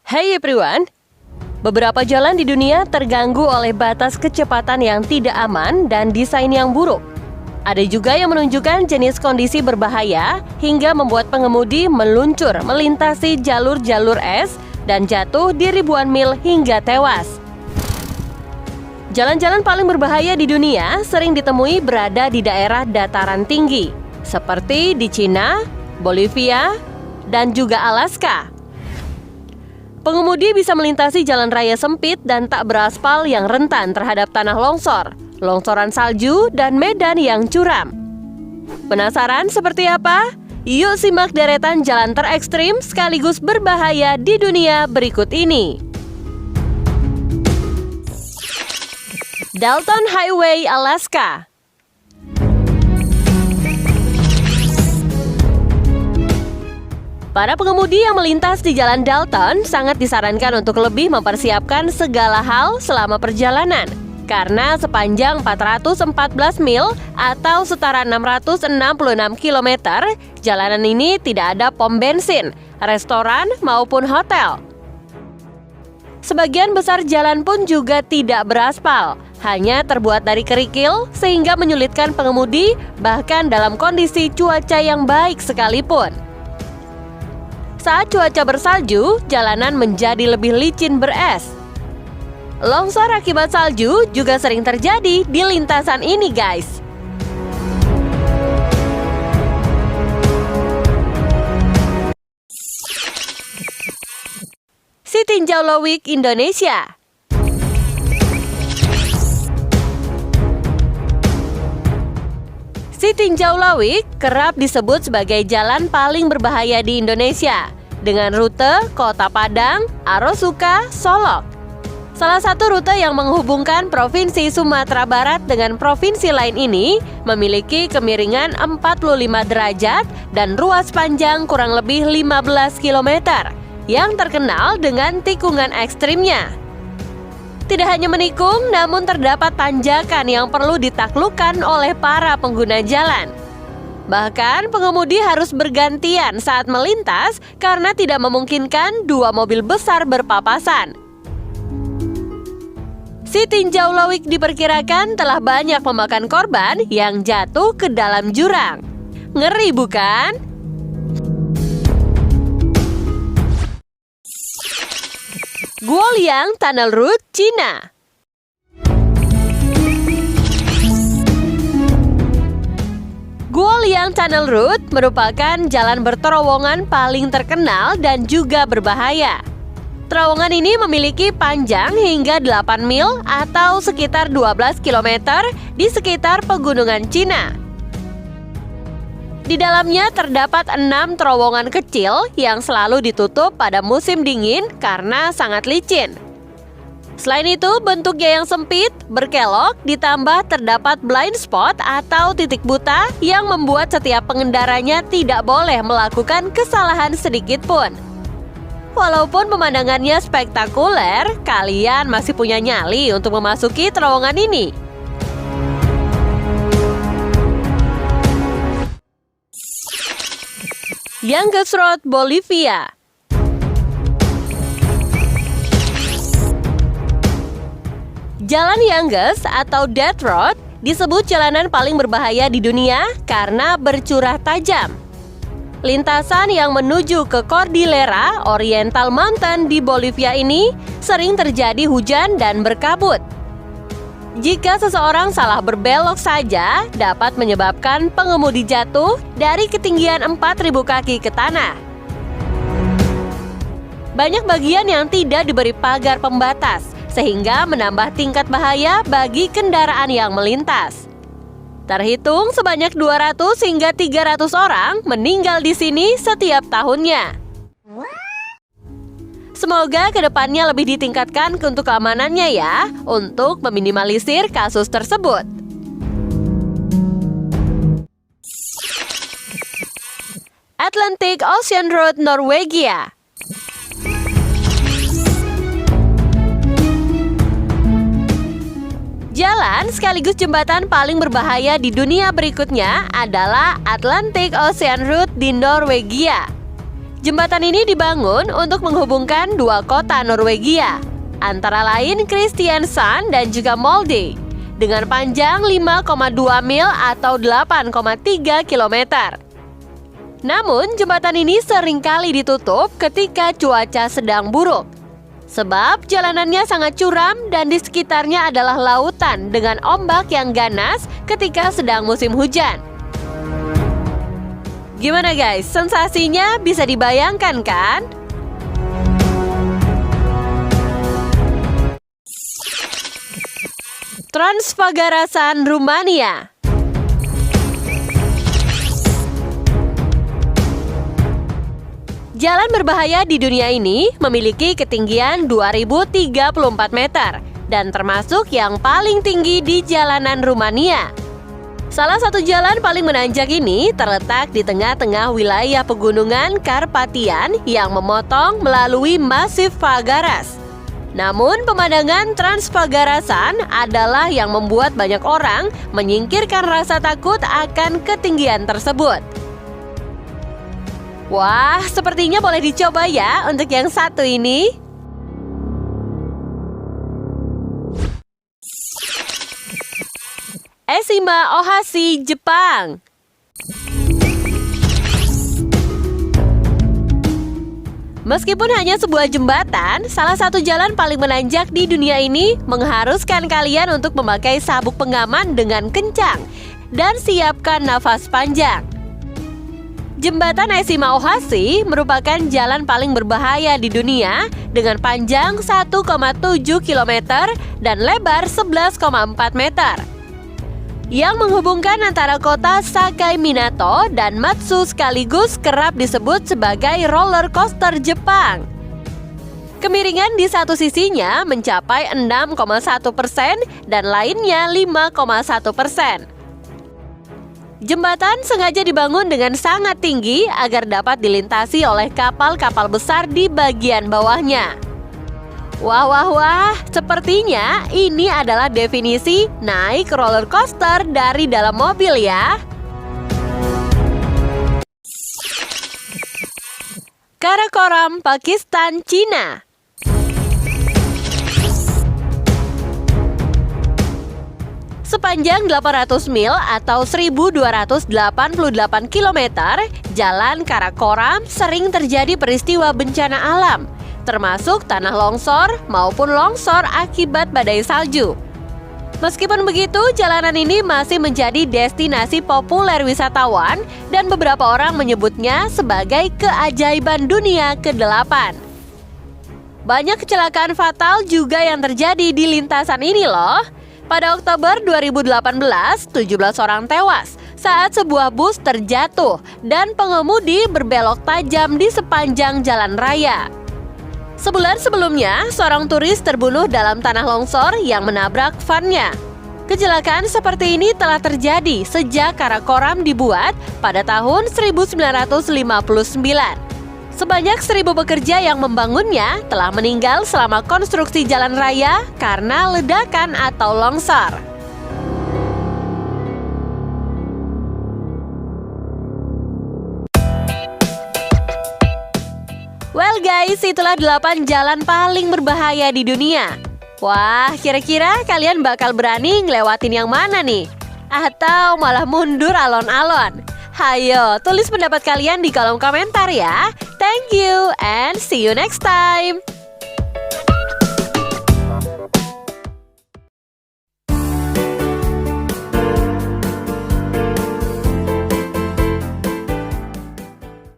Hey everyone! Beberapa jalan di dunia terganggu oleh batas kecepatan yang tidak aman dan desain yang buruk. Ada juga yang menunjukkan jenis kondisi berbahaya hingga membuat pengemudi meluncur melintasi jalur-jalur es dan jatuh di ribuan mil hingga tewas. Jalan-jalan paling berbahaya di dunia sering ditemui berada di daerah dataran tinggi, seperti di Cina, Bolivia, dan juga Alaska. Pengemudi bisa melintasi jalan raya sempit dan tak beraspal yang rentan terhadap tanah longsor, longsoran salju, dan medan yang curam. Penasaran seperti apa? Yuk simak deretan jalan terekstrim sekaligus berbahaya di dunia berikut ini. Dalton Highway, Alaska. Para pengemudi yang melintas di Jalan Dalton sangat disarankan untuk lebih mempersiapkan segala hal selama perjalanan. Karena sepanjang 414 mil atau setara 666 km, jalanan ini tidak ada pom bensin, restoran maupun hotel. Sebagian besar jalan pun juga tidak beraspal, hanya terbuat dari kerikil sehingga menyulitkan pengemudi bahkan dalam kondisi cuaca yang baik sekalipun. Saat cuaca bersalju, jalanan menjadi lebih licin beres. Longsor akibat salju juga sering terjadi di lintasan ini, guys. Sitinjau Lowik, Indonesia. Sitinjau Lowik kerap disebut sebagai jalan paling berbahaya di Indonesia dengan rute Kota Padang, Arosuka, Solok. Salah satu rute yang menghubungkan Provinsi Sumatera Barat dengan provinsi lain ini memiliki kemiringan 45 derajat dan ruas panjang kurang lebih 15 km yang terkenal dengan tikungan ekstrimnya. Tidak hanya menikung, namun terdapat tanjakan yang perlu ditaklukkan oleh para pengguna jalan. Bahkan pengemudi harus bergantian saat melintas karena tidak memungkinkan dua mobil besar berpapasan. Sitinjau Lowik diperkirakan telah banyak memakan korban yang jatuh ke dalam jurang. Ngeri bukan? Guoliang Tunnel Route, Cina. Guoliang Tunnel Route merupakan jalan berterowongan paling terkenal dan juga berbahaya. Terowongan ini memiliki panjang hingga 8 mil atau sekitar 12 km di sekitar pegunungan Cina. Di dalamnya terdapat 6 terowongan kecil yang selalu ditutup pada musim dingin karena sangat licin. Selain itu, bentuknya yang sempit, berkelok, ditambah terdapat blind spot atau titik buta yang membuat setiap pengendaranya tidak boleh melakukan kesalahan sedikit pun. Walaupun pemandangannya spektakuler, kalian masih punya nyali untuk memasuki terowongan ini. Yangtze Road, Bolivia. Jalan Yangtze atau Death Road disebut jalanan paling berbahaya di dunia karena bercurah tajam. Lintasan yang menuju ke Cordillera Oriental Mountain di Bolivia ini sering terjadi hujan dan berkabut. Jika seseorang salah berbelok saja, dapat menyebabkan pengemudi jatuh dari ketinggian 4.000 kaki ke tanah. Banyak bagian yang tidak diberi pagar pembatas, sehingga menambah tingkat bahaya bagi kendaraan yang melintas. Terhitung sebanyak 200 hingga 300 orang meninggal di sini setiap tahunnya. Semoga kedepannya lebih ditingkatkan untuk keamanannya ya, untuk meminimalisir kasus tersebut. Atlantic Ocean Road, Norwegia. Jalan sekaligus jembatan paling berbahaya di dunia berikutnya adalah Atlantic Ocean Road di Norwegia. Jembatan ini dibangun untuk menghubungkan dua kota Norwegia, antara lain Kristiansand dan juga Molde, dengan panjang 5,2 mil atau 8,3 kilometer. Namun, jembatan ini seringkali ditutup ketika cuaca sedang buruk, sebab jalanannya sangat curam dan di sekitarnya adalah lautan dengan ombak yang ganas ketika sedang musim hujan. Gimana guys, sensasinya bisa dibayangkan kan? Transfagarasan Rumania. Jalan berbahaya di dunia ini memiliki ketinggian 2034 meter dan termasuk yang paling tinggi di jalanan Rumania. Salah satu jalan paling menanjak ini terletak di tengah-tengah wilayah pegunungan Karpatian yang memotong melalui masif Fagaras. Namun pemandangan Transfagarasan adalah yang membuat banyak orang menyingkirkan rasa takut akan ketinggian tersebut. Wah, sepertinya boleh dicoba ya untuk yang satu ini. Eshima Ohashi, Jepang. Meskipun hanya sebuah jembatan, salah satu jalan paling menanjak di dunia ini mengharuskan kalian untuk memakai sabuk pengaman dengan kencang dan siapkan nafas panjang. Jembatan Eshima Ohashi merupakan jalan paling berbahaya di dunia dengan panjang 1,7 km dan lebar 11,4 meter. Yang menghubungkan antara kota Sakai Minato dan Matsu sekaligus kerap disebut sebagai roller coaster Jepang. Kemiringan di satu sisinya mencapai 6,1% dan lainnya 5,1%. Jembatan sengaja dibangun dengan sangat tinggi agar dapat dilintasi oleh kapal-kapal besar di bagian bawahnya. Wah, sepertinya ini adalah definisi naik roller coaster dari dalam mobil ya. Karakoram, Pakistan, Cina. Sepanjang 800 mil atau 1288 km, Jalan Karakoram sering terjadi peristiwa bencana alam, termasuk tanah longsor maupun longsor akibat badai salju. Meskipun begitu, jalanan ini masih menjadi destinasi populer wisatawan dan beberapa orang menyebutnya sebagai keajaiban dunia ke-8. Banyak kecelakaan fatal juga yang terjadi di lintasan ini loh. Pada Oktober 2018, 17 orang tewas saat sebuah bus terjatuh dan pengemudi berbelok tajam di sepanjang jalan raya. Sebulan sebelumnya, seorang turis terbunuh dalam tanah longsor yang menabrak van-nya. Kecelakaan seperti ini telah terjadi sejak Karakoram dibuat pada tahun 1959. Sebanyak 1.000 pekerja yang membangunnya telah meninggal selama konstruksi jalan raya karena ledakan atau longsor. Well guys, itulah 8 jalan paling berbahaya di dunia. Wah, kira-kira kalian bakal berani ngelewatin yang mana nih? Atau malah mundur alon-alon? Hayo, tulis pendapat kalian di kolom komentar ya. Thank you and see you next time.